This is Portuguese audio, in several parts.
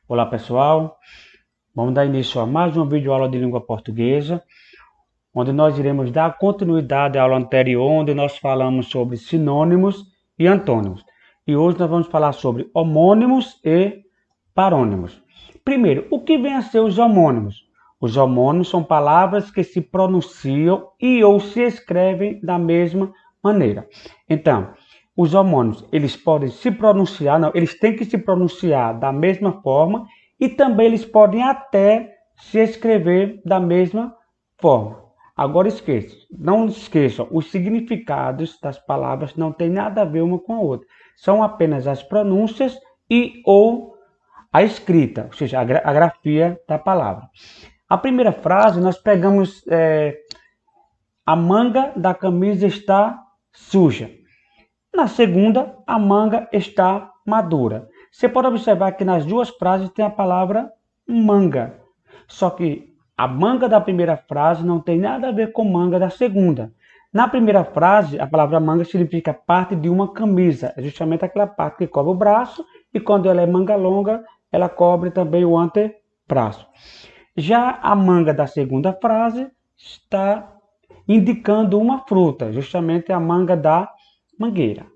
Olá pessoal, vamos dar início a mais uma videoaula de língua portuguesa, onde nós iremos dar continuidade à aula anterior, onde nós falamos sobre sinônimos e antônimos. E hoje nós vamos falar sobre homônimos e parônimos. Primeiro, o que vem a ser os homônimos? Os homônimos são palavras que se pronunciam e ou se escrevem da mesma maneira. Então, os homônimos, eles podem se pronunciar, não, eles têm que se pronunciar da mesma forma e também eles podem até se escrever da mesma forma. Agora não esqueçam, os significados das palavras não têm nada a ver uma com a outra. São apenas as pronúncias e ou a escrita, ou seja, a grafia da palavra. A primeira frase nós pegamos a manga da camisa está suja. Na segunda, a manga está madura. Você pode observar que nas duas frases tem a palavra manga. Só que a manga da primeira frase não tem nada a ver com manga da segunda. Na primeira frase, a palavra manga significa parte de uma camisa. É justamente aquela parte que cobre o braço e quando ela é manga longa, ela cobre também o antebraço. Já a manga da segunda frase está indicando uma fruta, justamente a manga da mangueira,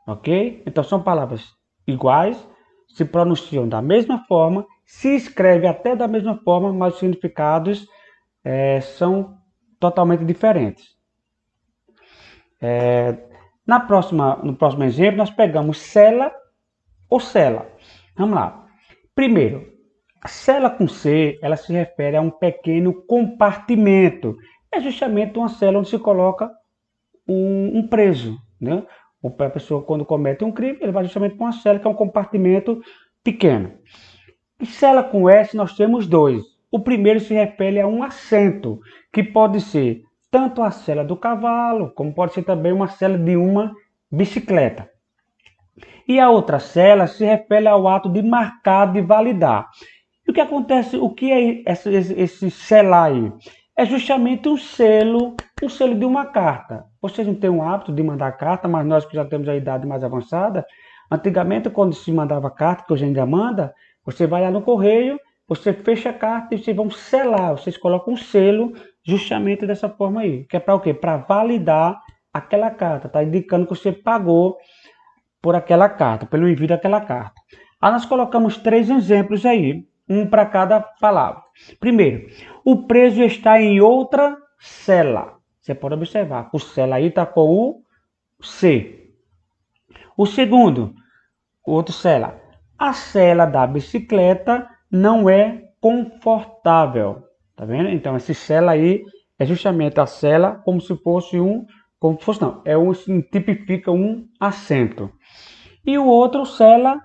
ok? Então são palavras iguais, se pronunciam da mesma forma, se escreve até da mesma forma, mas os significados são totalmente diferentes. No próximo exemplo, nós pegamos cela ou cela. Vamos lá. Primeiro, a cela com C, ela se refere a um pequeno compartimento. É justamente uma cela onde se coloca um preso, né? A pessoa, quando comete um crime, ele vai justamente para uma cela, que é um compartimento pequeno. E cela com S, nós temos dois. O primeiro se refere a um assento, que pode ser tanto a cela do cavalo, como pode ser também uma cela de uma bicicleta. E a outra cela se refere ao ato de marcar, de validar. E o que acontece, o que é esse selar aí? É justamente um selo de uma carta. Vocês não têm o hábito de mandar carta, mas nós que já temos a idade mais avançada, antigamente quando se mandava carta, que hoje ainda manda, você vai lá no correio, você fecha a carta e vocês vão selar, vocês colocam um selo justamente dessa forma aí. Que é para o quê? Para validar aquela carta, está indicando que você pagou por aquela carta, pelo envio daquela carta. Aí nós colocamos 3 exemplos aí, um para cada palavra. Primeiro, o preso está em outra cela. Você pode observar, o cela aí está com o C. O segundo, o outro cela. A cela da bicicleta não é confortável. Tá vendo? Então, esse cela aí é justamente a cela como se fosse como se fosse não, tipifica um assento. E o outro sela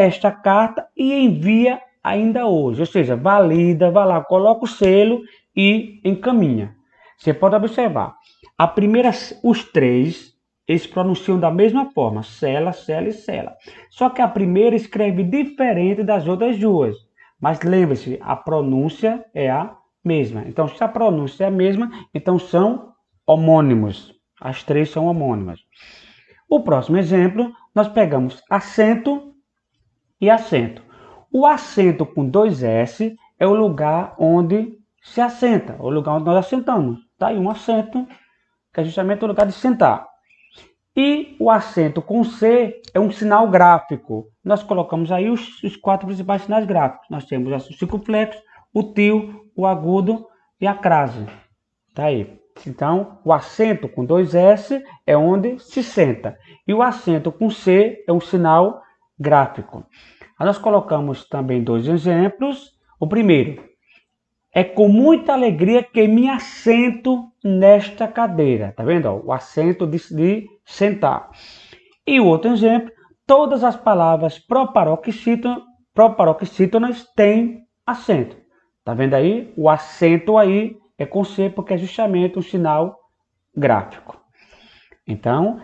esta carta e envia ainda hoje, ou seja, valida, vai lá, coloca o selo e encaminha. Você pode observar, a primeira, os três, eles pronunciam da mesma forma, sela, sela e sela. Só que a primeira escreve diferente das outras duas. Mas lembre-se, a pronúncia é a mesma. Então, se a pronúncia é a mesma, então são homônimos. As três são homônimas. O próximo exemplo, nós pegamos assento e assento. O assento com 2 S é o lugar onde se assenta, o lugar onde nós assentamos. Tá aí um assento, que é justamente o lugar de sentar. E o acento com C é um sinal gráfico. Nós colocamos aí os 4 principais sinais gráficos. Nós temos o circunflexo, o tio, o agudo e a crase. Tá aí. Então, o acento com 2 S é onde se senta. E o acento com C é um sinal gráfico. Aí nós colocamos também 2 exemplos. O primeiro, é com muita alegria que me assento nesta cadeira. Tá vendo? O assento de sentar. E o outro exemplo, todas as palavras proparoxítonas têm acento. Tá vendo aí? O acento aí é com C porque é justamente um sinal gráfico. Então,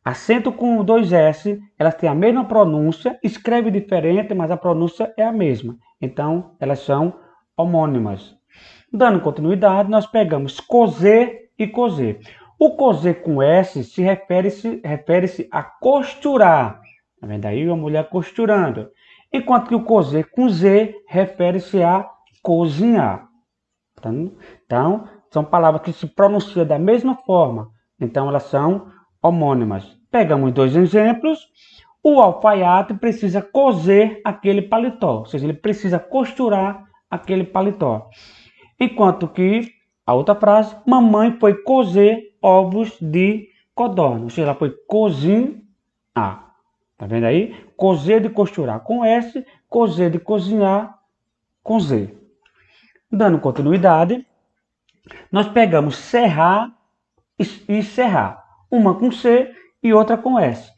acento com 2 S, elas têm a mesma pronúncia, escreve diferente, mas a pronúncia é a mesma. Então, elas são homônimas. Dando continuidade, nós pegamos coser e coser. O coser com S refere-se a costurar. Tá vendo aí? Uma mulher costurando. Enquanto que o cozer com Z refere-se a cozinhar. Então, são palavras que se pronunciam da mesma forma. Então, elas são homônimas. Pegamos 2 exemplos. O alfaiate precisa cozer aquele paletó. Ou seja, ele precisa costurar aquele paletó. Enquanto que a outra frase, mamãe foi cozer ovos de codorna. Ou seja, ela foi cozinhar. Tá vendo aí? Cozer de costurar com S, cozer de cozinhar com Z. Dando continuidade, nós pegamos serrar e serrar. Uma com C e outra com S.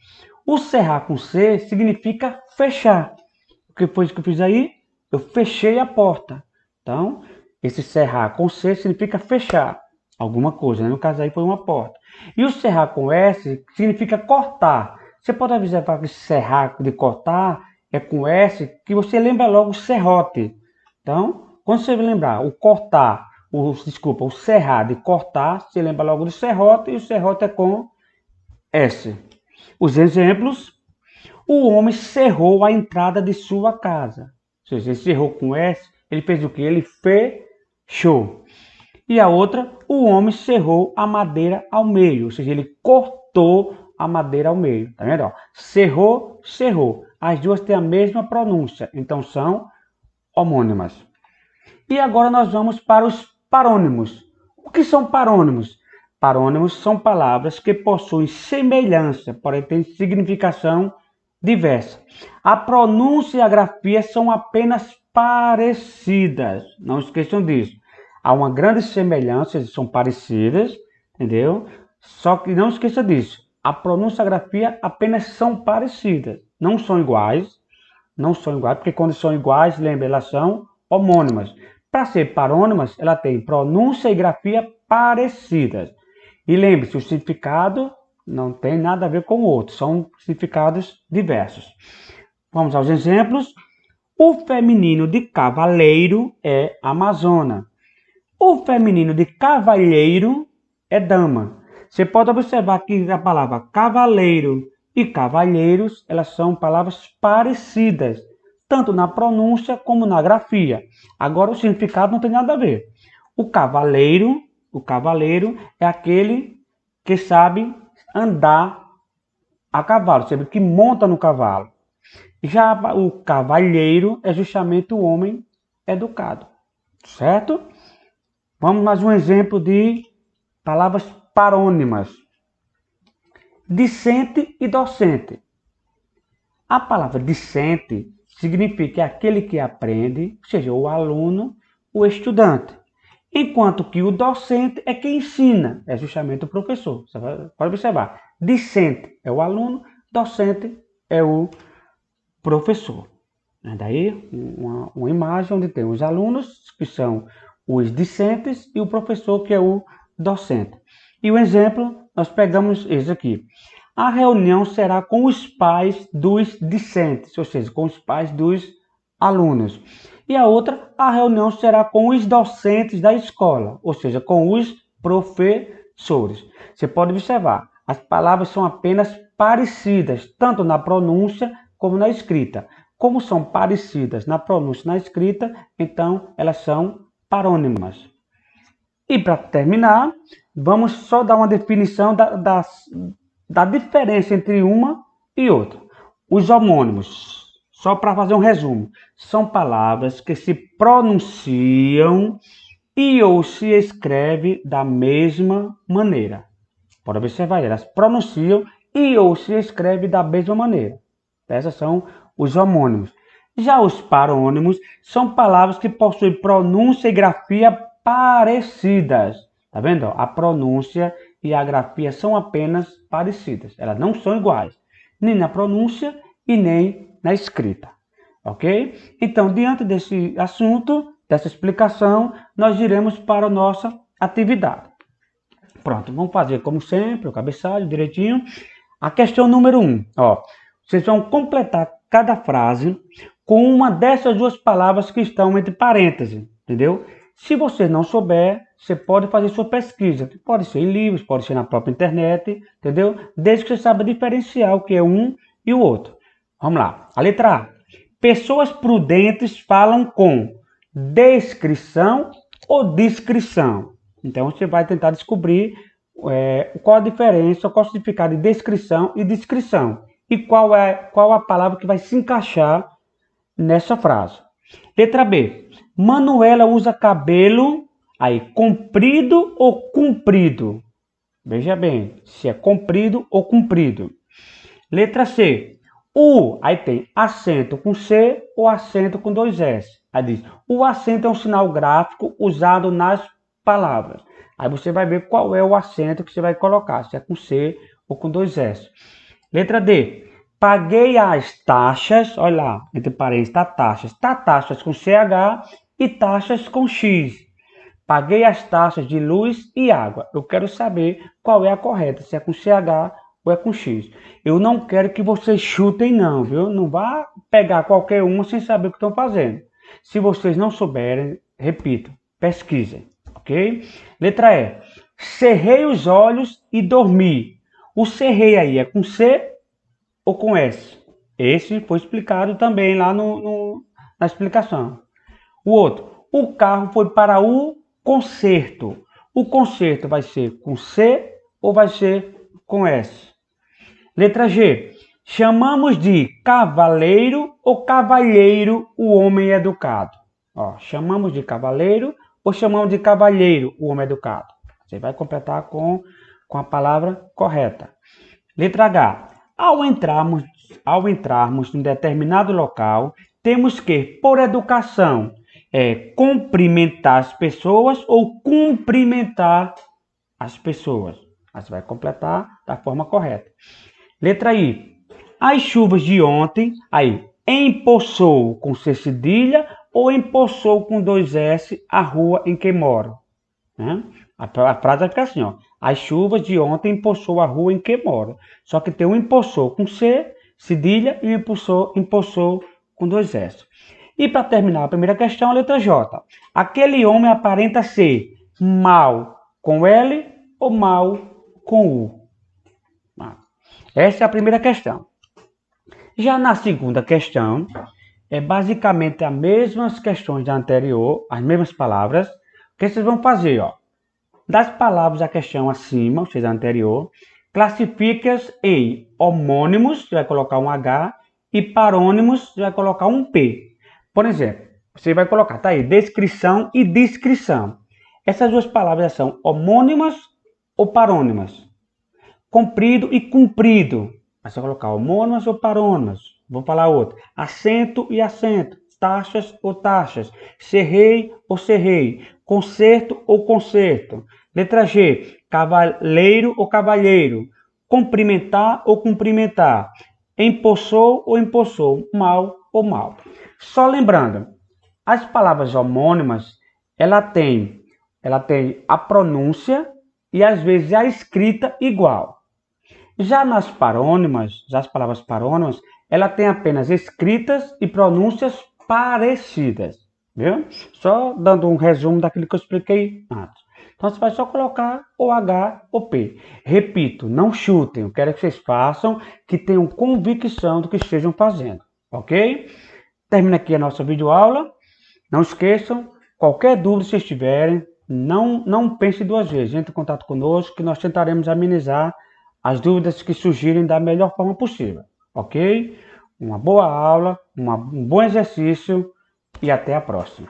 O serrar com C significa fechar. O que foi isso que eu fiz aí? Eu fechei a porta. Então, esse serrar com C significa fechar alguma coisa, né? No caso aí foi uma porta. E o serrar com S significa cortar. Você pode observar que serrar de cortar é com S, que você lembra logo o serrote. Então, quando você lembrar o cortar, o serrar de cortar, você lembra logo do serrote, e o serrote é com S. Os exemplos: o homem cerrou a entrada de sua casa. Ou seja, ele cerrou com S, ele fez o que? Ele fechou. E a outra, o homem cerrou a madeira ao meio. Ou seja, ele cortou a madeira ao meio. Tá vendo? Cerrou, cerrou. As duas têm a mesma pronúncia. Então, são homônimas. E agora nós vamos para os parônimos. O que são parônimos? Parônimos são palavras que possuem semelhança, porém têm significação diversa. A pronúncia e a grafia são apenas parecidas. Não esqueçam disso. Há uma grande semelhança, eles são parecidas, entendeu? Só que não esqueça disso. A pronúncia e a grafia apenas são parecidas. Não são iguais. Não são iguais, porque quando são iguais, lembra, elas são homônimas. Para ser parônimas, ela tem pronúncia e grafia parecidas. E lembre-se, o significado não tem nada a ver com o outro, são significados diversos. Vamos aos exemplos. O feminino de cavaleiro é amazona. O feminino de cavalheiro é dama. Você pode observar que a palavra cavaleiro e cavalheiros, elas são palavras parecidas, tanto na pronúncia como na grafia. Agora o significado não tem nada a ver. O cavaleiro é aquele que sabe andar a cavalo, sabe, que monta no cavalo. Já o cavalheiro é justamente o homem educado, certo? Vamos mais um exemplo de palavras parônimas. Discente e docente. A palavra discente significa aquele que aprende, ou seja, o aluno, o estudante. Enquanto que o docente é quem ensina, é justamente o professor. Você pode observar. Discente é o aluno, docente é o professor. Daí uma imagem onde tem os alunos, que são os discentes, e o professor, que é o docente. E o exemplo, nós pegamos esse aqui. A reunião será com os pais dos discentes, ou seja, com os pais dos alunos. E a outra, a reunião será com os docentes da escola, ou seja, com os professores. Você pode observar, as palavras são apenas parecidas, tanto na pronúncia como na escrita. Como são parecidas na pronúncia e na escrita, então elas são parônimas. E para terminar, vamos só dar uma definição da diferença entre uma e outra. Os homônimos, só para fazer um resumo, são palavras que se pronunciam e ou se escreve da mesma maneira. Pode observar, elas pronunciam e ou se escreve da mesma maneira. Essas são os homônimos. Já os parônimos são palavras que possuem pronúncia e grafia parecidas. Tá vendo? A pronúncia e a grafia são apenas parecidas. Elas não são iguais, nem na pronúncia e nem na escrita. Ok? Então, diante desse assunto, dessa explicação, nós iremos para a nossa atividade. Pronto, vamos fazer como sempre, o cabeçalho direitinho. A questão número 1. Vocês vão completar cada frase com uma dessas duas palavras que estão entre parênteses, entendeu? Se você não souber, você pode fazer sua pesquisa. Pode ser em livros, pode ser na própria internet, entendeu? Desde que você saiba diferenciar o que é um e o outro. Vamos lá. A letra A. Pessoas prudentes falam com descrição ou discrição. Então, você vai tentar descobrir qual a diferença, qual o significado de descrição e discrição. E qual a palavra que vai se encaixar nessa frase. Letra B. Manuela usa cabelo comprido ou comprido? Veja bem, se é comprido ou comprido. Letra C. Aí tem acento com C ou acento com 2 S. Aí diz, o acento é um sinal gráfico usado nas palavras. Aí você vai ver qual é o acento que você vai colocar, se é com C ou com 2 S. Letra D. Paguei as taxas, olha lá, entre parênteses, tá taxas com CH e taxas com X. Paguei as taxas de luz e água. Eu quero saber qual é a correta, se é com CH ou é com X. Eu não quero que vocês chutem não, viu? Não vá pegar qualquer uma sem saber o que estão fazendo. Se vocês não souberem, repito, pesquisem, ok? Letra E. Cerrei os olhos e dormi. O cerrei aí é com C ou com S? Esse foi explicado também lá na explicação. O outro. O carro foi para o concerto. O concerto vai ser com C ou vai ser com S? Letra G. Chamamos de cavaleiro ou cavalheiro o homem educado? Chamamos de cavaleiro ou chamamos de cavalheiro o homem educado? Você vai completar com a palavra correta. Letra H. Ao entrarmos em determinado local, temos que, por educação, cumprimentar as pessoas ou cumprimentar as pessoas. Aí você vai completar da forma correta. Letra I. As chuvas de ontem, empoçou com C cedilha ou empoçou com 2 S a rua em que moro? Né? A frase vai ficar assim, As chuvas de ontem empoçou a rua em que moro. Só que tem um empoçou com C cedilha e empoçou com 2 S. E para terminar a primeira questão, a letra J. Aquele homem aparenta ser mau com L ou mau com U? Essa é a primeira questão. Já na segunda questão, é basicamente as mesmas questões da anterior, as mesmas palavras. O que vocês vão fazer? Das palavras da questão acima, ou seja, a anterior, classifica-as em homônimos, você vai colocar um H, e parônimos, você vai colocar um P. Por exemplo, você vai colocar, descrição e discrição. Essas duas palavras são homônimas ou parônimas? Comprido e cumprido. Aí você vai colocar homônimas ou parônimas. Vou falar outra. Acento e acento. Taxas ou taxas. Cerrei ou cerrei. Concerto ou concerto. Letra G. Cavaleiro ou cavalheiro. Cumprimentar ou cumprimentar. Empoçou ou empoçou. Mal ou mal. Só lembrando, as palavras homônimas, ela tem a pronúncia e às vezes a escrita igual. Já nas parônimas, as palavras parônimas, ela tem apenas escritas e pronúncias parecidas, viu? Só dando um resumo daquilo que eu expliquei antes. Então você vai só colocar o H ou P. Repito, não chutem, eu quero que vocês façam, que tenham convicção do que estejam fazendo, ok? Termina aqui a nossa videoaula. Não esqueçam, qualquer dúvida que vocês tiverem, não pense duas vezes. Entre em contato conosco que nós tentaremos amenizar as dúvidas que surgirem da melhor forma possível. Ok? Uma boa aula, um bom exercício e até a próxima.